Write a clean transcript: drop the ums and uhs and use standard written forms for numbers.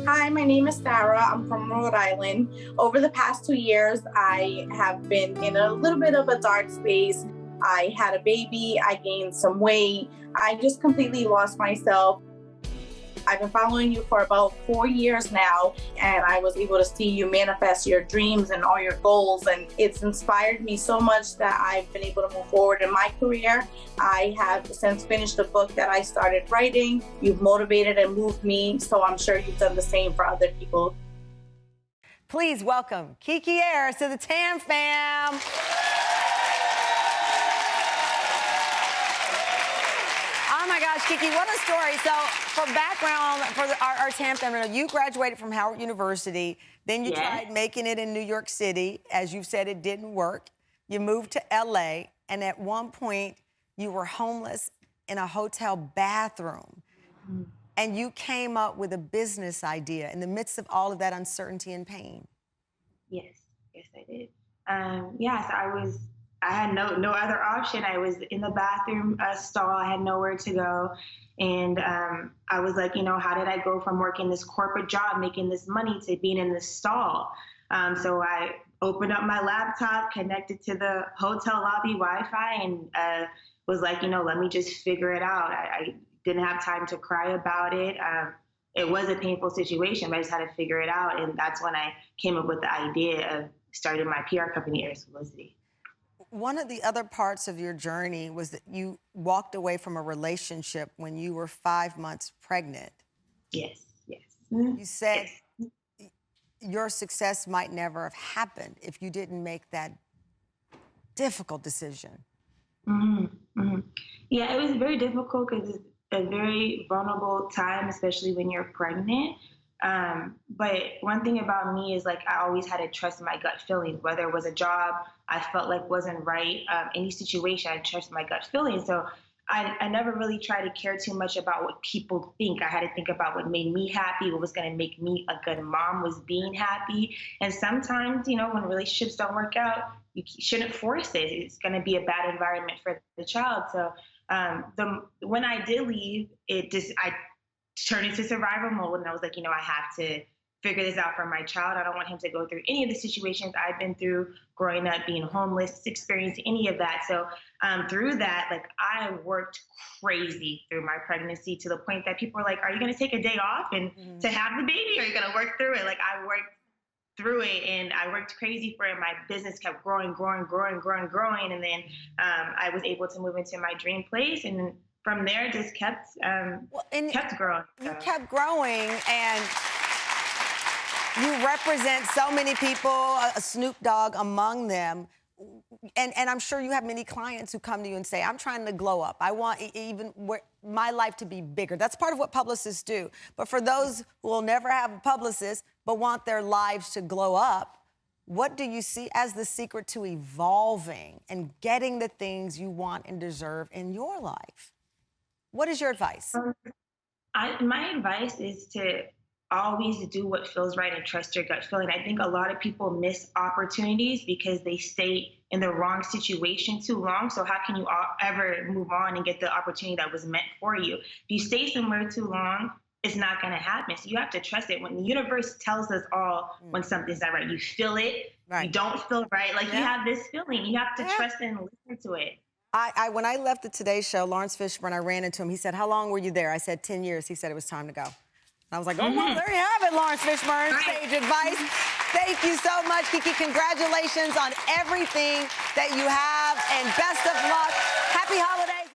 Hi, my name is Sarah. I'm from Rhode Island. Over the past 2 years, I have been in a little bit of a dark space. I had a baby, I gained some weight, I just completely lost myself. I've been following you for about 4 years now, and I was able to see you manifest your dreams and all your goals. And it's inspired me so much that I've been able to move forward in my career. I have since finished the book that I started writing. You've motivated and moved me, so I'm sure you've done the same for other people. Please welcome Kiki Ayers to the Tam Fam. Oh my gosh, Kiki, what a story. So for background, for our Tam family, you graduated from Howard University, then you tried making it in New York City. As you said, it didn't work. You moved to LA, and at one point, you were homeless in a hotel bathroom. And you came up with a business idea in the midst of all of that uncertainty and pain. Yes, I did. So I had no other option. I was in the bathroom stall. I had nowhere to go. And I was like, how did I go from working this corporate job, making this money, to being in this stall? So I opened up my laptop, connected to the hotel lobby Wi-Fi, and was like, let me just figure it out. I didn't have time to cry about it. It was a painful situation, but I just had to figure it out. And that's when I came up with the idea of starting my PR company, Ayers Publicity. One of the other parts of your journey was that you walked away from a relationship when you were 5 months pregnant. Yes. You said your success might never have happened if you didn't make that difficult decision. Yeah, it was very difficult because it's a very vulnerable time, especially when you're pregnant. But one thing about me is, like, I always had to trust my gut feelings, whether it was a job I felt like wasn't right, any situation, I trust my gut feelings. So I never really tried to care too much about what people think. I had to think about what made me happy, what was going to make me a good mom, was being happy. And sometimes, when relationships don't work out, you shouldn't force it. It's going to be a bad environment for the child. So when I did leave, I turned into survival mode, and I was like, I have to figure this out for my child. I don't want him to go through any of the situations I've been through growing up, being homeless, experiencing any of that. So through that, like, I worked crazy through my pregnancy, to the point that people were like, are you going to take a day off and to have the baby, or are you going to work through it? Like, I worked through it, and I worked crazy for it. My business kept growing. And then I was able to move into my dream place, and from there just kept growing. You kept growing, and you represent so many people, Snoop Dogg among them. And I'm sure you have many clients who come to you and say, I'm trying to glow up. I want my life to be bigger. That's part of what publicists do. But for those who will never have a publicist but want their lives to glow up, what do you see as the secret to evolving and getting the things you want and deserve in your life? What is your advice? My advice is to always do what feels right and trust your gut feeling. I think a lot of people miss opportunities because they stay in the wrong situation too long. So how can you ever move on and get the opportunity that was meant for you? If you stay somewhere too long, it's not going to happen. So you have to trust it. When the universe tells us all when something's not right, you feel it, you don't feel right. Like, you have this feeling, you have to trust it and listen to it. When I left the Today Show, Lawrence Fishburne, I ran into him. He said, how long were you there? I said, 10 years. He said it was time to go. I was like, oh, well, there you have it, Lawrence Fishburne, sage advice. Thank you so much, Kiki. Congratulations on everything that you have, and best of luck. Happy holidays.